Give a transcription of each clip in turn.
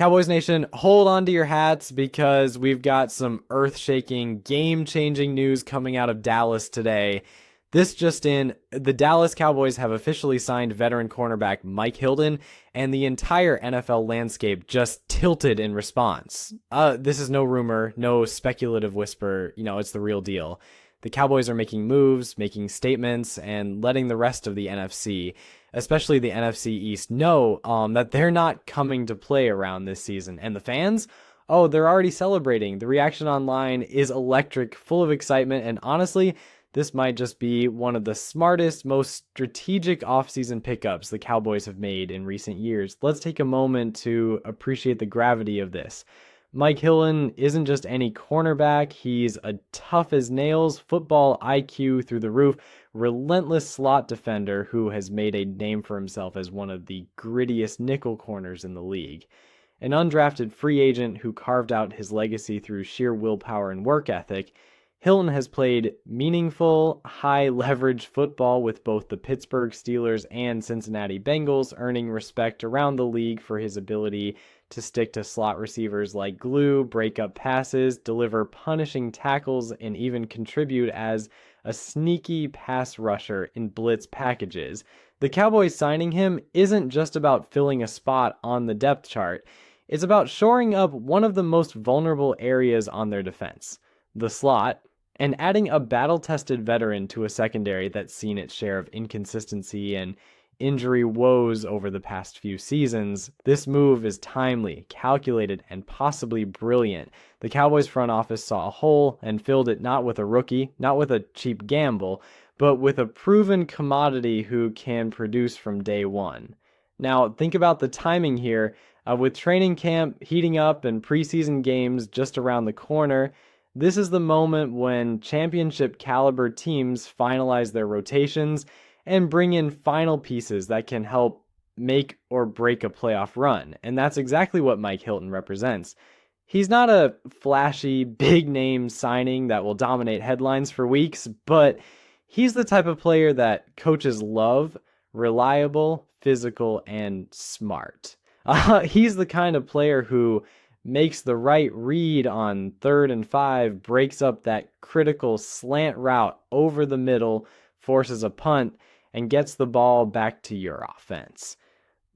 Cowboys Nation, hold on to your hats because we've got some earth-shaking, game-changing news coming out of Dallas today. This just in, the Dallas Cowboys have officially signed veteran cornerback Mike Hilton, and the entire NFL landscape just tilted in response. This is no rumor, no speculative whisper, it's the real deal. The Cowboys are making moves, making statements, and letting the rest of the NFC, especially the NFC East, know that they're not coming to play around this season. And the fans, oh, they're already celebrating. The reaction online is electric, full of excitement, and honestly, this might just be one of the smartest, most strategic offseason pickups the Cowboys have made in recent years. Let's take a moment to appreciate the gravity of this. Mike Hilton isn't just any cornerback. He's a tough as nails, football IQ through the roof, relentless slot defender who has made a name for himself as one of the grittiest nickel corners in the league. An undrafted free agent who carved out his legacy through sheer willpower and work ethic, Hilton has played meaningful, high-leverage football with both the Pittsburgh Steelers and Cincinnati Bengals, earning respect around the league for his ability to stick to slot receivers like glue, break up passes, deliver punishing tackles, and even contribute as a sneaky pass rusher in blitz packages. The Cowboys signing him isn't just about filling a spot on the depth chart. It's about shoring up one of the most vulnerable areas on their defense, the slot, and adding a battle-tested veteran to a secondary that's seen its share of inconsistency and injury woes over the past few seasons. This move is timely, calculated, and possibly brilliant. The Cowboys front office saw a hole and filled it not with a rookie, not with a cheap gamble, but with a proven commodity who can produce from day one. Now, think about the timing here. With training camp heating up and preseason games just around the corner, this is the moment when championship caliber teams finalize their rotations and bring in final pieces that can help make or break a playoff run. And that's exactly what Mike Hilton represents. He's not a flashy, big-name signing that will dominate headlines for weeks, but he's the type of player that coaches love, reliable, physical, and smart. He's the kind of player who makes the right read on 3rd and 5, breaks up that critical slant route over the middle, forces a punt, and gets the ball back to your offense.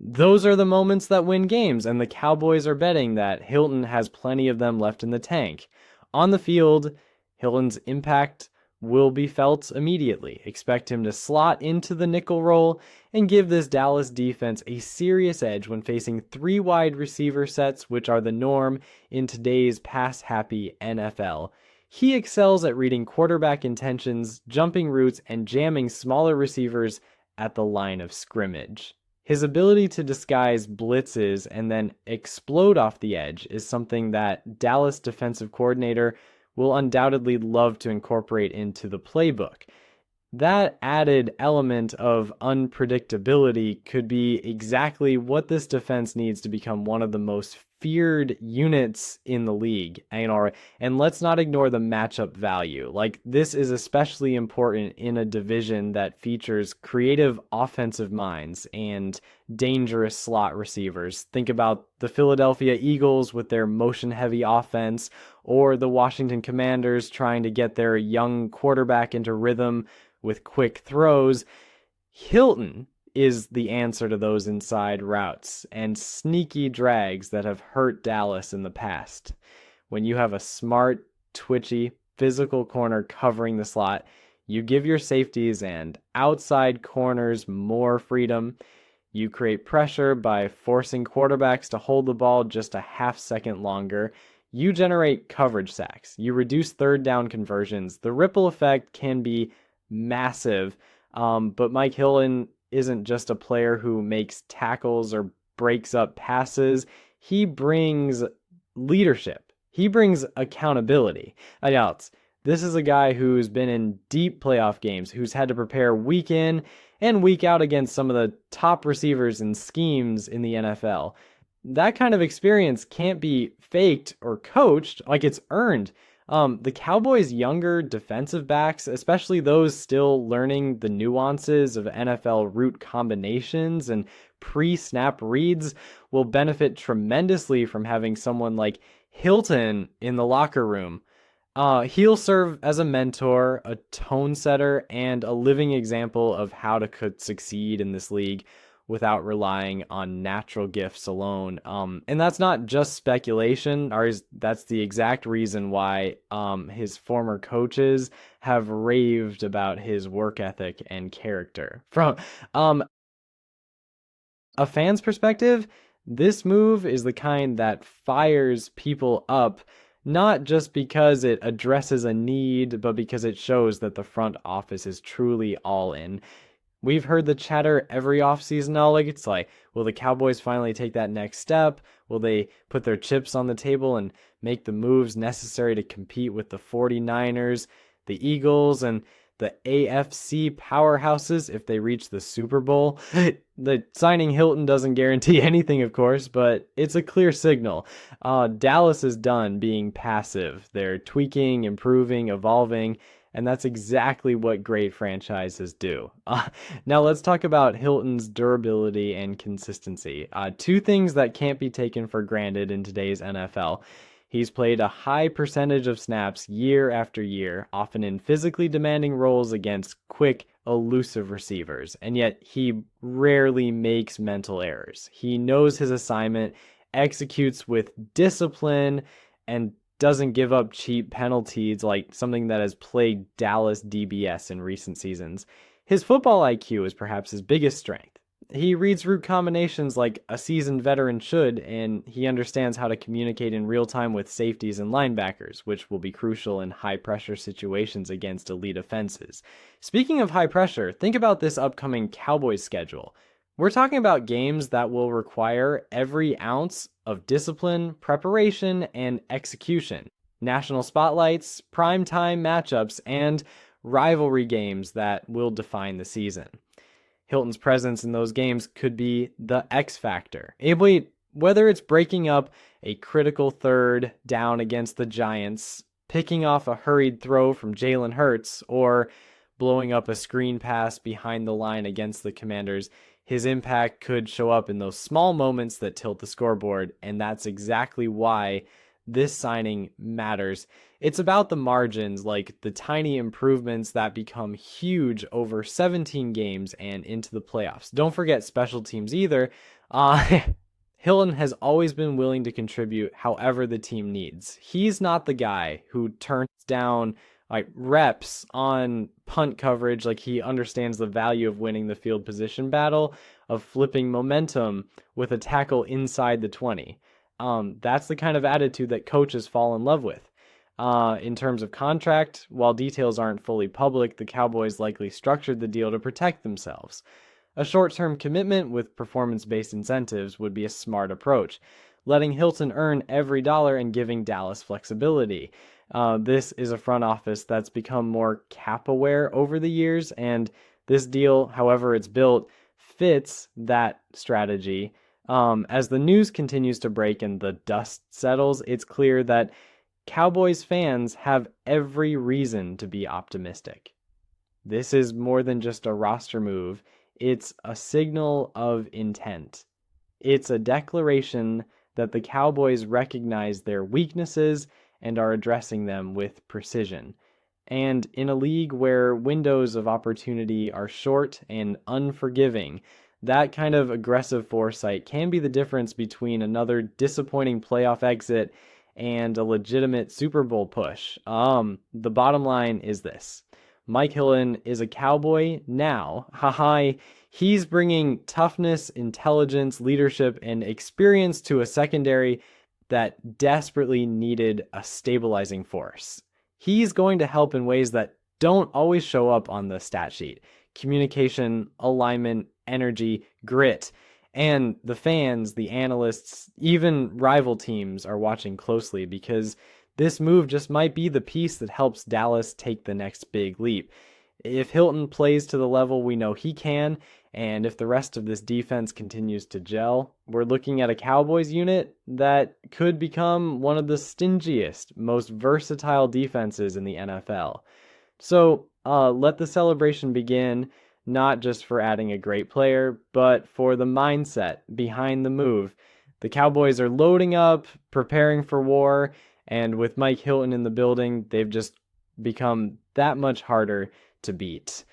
Those are the moments that win games, and the Cowboys are betting that Hilton has plenty of them left in the tank. On the field, Hilton's impact will be felt immediately. Expect him to slot into the nickel role and give this Dallas defense a serious edge when facing 3 wide receiver sets, which are the norm in today's pass-happy NFL. He excels at reading quarterback intentions, jumping routes, and jamming smaller receivers at the line of scrimmage. His ability to disguise blitzes and then explode off the edge is something that Dallas defensive coordinator will undoubtedly love to incorporate into the playbook. That added element of unpredictability could be exactly what this defense needs to become one of the most feared units in the league. And let's not ignore the matchup value. This is especially important in a division that features creative offensive minds and dangerous slot receivers. Think about the Philadelphia Eagles with their motion-heavy offense, or the Washington Commanders trying to get their young quarterback into rhythm with quick throws. Hilton is the answer to those inside routes and sneaky drags that have hurt Dallas in the past. When you have a smart, twitchy, physical corner covering the slot, you give your safeties and outside corners more freedom. You create pressure by forcing quarterbacks to hold the ball just a half second longer. You generate coverage sacks. You reduce 3rd down conversions. The ripple effect can be massive, but Mike Hilton isn't just a player who makes tackles or breaks up passes. He brings leadership. He brings accountability. This is a guy who's been in deep playoff games, who's had to prepare week in and week out against some of the top receivers and schemes in the NFL. That kind of experience can't be faked or coached, it's earned. The Cowboys' younger defensive backs, especially those still learning the nuances of NFL route combinations and pre-snap reads will benefit tremendously from having someone like Hilton in the locker room. He'll serve as a mentor, a tone setter, and a living example of how to succeed in this league without relying on natural gifts alone. And that's not just speculation. That's the exact reason why his former coaches have raved about his work ethic and character. From a fan's perspective, this move is the kind that fires people up, not just because it addresses a need, but because it shows that the front office is truly all in. We've heard the chatter every offseason now, like it's like, will the Cowboys finally take that next step? Will they put their chips on the table and make the moves necessary to compete with the 49ers, the Eagles, and the AFC powerhouses if they reach the Super Bowl? The signing Hilton doesn't guarantee anything, of course, but it's a clear signal. Dallas is done being passive. They're tweaking, improving, evolving, and that's exactly what great franchises do. Now let's talk about Hilton's durability and consistency. Two things that can't be taken for granted in today's NFL. He's played a high percentage of snaps year after year, often in physically demanding roles against quick, elusive receivers, and yet he rarely makes mental errors. He knows his assignment, executes with discipline, and doesn't give up cheap penalties like something that has plagued Dallas DBS in recent seasons. His football IQ is perhaps his biggest strength. He reads route combinations like a seasoned veteran should, and he understands how to communicate in real time with safeties and linebackers, which will be crucial in high-pressure situations against elite offenses. Speaking of high pressure, think about this upcoming Cowboys schedule. We're talking about games that will require every ounce of discipline, preparation, and execution. National spotlights, primetime matchups, and rivalry games that will define the season. Hilton's presence in those games could be the X factor. Whether it's breaking up a critical third down against the Giants, picking off a hurried throw from Jalen Hurts, or blowing up a screen pass behind the line against the Commanders, his impact could show up in those small moments that tilt the scoreboard, and that's exactly why this signing matters. It's about the margins, like the tiny improvements that become huge over 17 games and into the playoffs. Don't forget special teams either. Hilton has always been willing to contribute however the team needs. He's not the guy who turns down like reps on punt coverage, like he understands the value of winning the field position battle, of flipping momentum with a tackle inside the 20. That's the kind of attitude that coaches fall in love with. In terms of contract, while details aren't fully public, the Cowboys likely structured the deal to protect themselves. A short-term commitment with performance-based incentives would be a smart approach, letting Hilton earn every dollar and giving Dallas flexibility. This is a front office that's become more cap-aware over the years, and this deal, however it's built, fits that strategy. As the news continues to break and the dust settles, it's clear that Cowboys fans have every reason to be optimistic. This is more than just a roster move. It's a signal of intent. It's a declaration that the Cowboys recognize their weaknesses and are addressing them with precision. And in a league where windows of opportunity are short and unforgiving, that kind of aggressive foresight can be the difference between another disappointing playoff exit and a legitimate Super Bowl push. The bottom line is this. Mike Hilton is a Cowboy now. He's bringing toughness, intelligence, leadership, and experience to a secondary that desperately needed a stabilizing force. He's going to help in ways that don't always show up on the stat sheet. Communication, alignment, energy, grit. And the fans, the analysts, even rival teams are watching closely because this move just might be the piece that helps Dallas take the next big leap. If Hilton plays to the level we know he can, and if the rest of this defense continues to gel, we're looking at a Cowboys unit that could become one of the stingiest, most versatile defenses in the NFL. So let the celebration begin. not just for adding a great player, but for the mindset behind the move. The Cowboys are loading up, preparing for war, and with Mike Hilton in the building, they've just become that much harder to beat.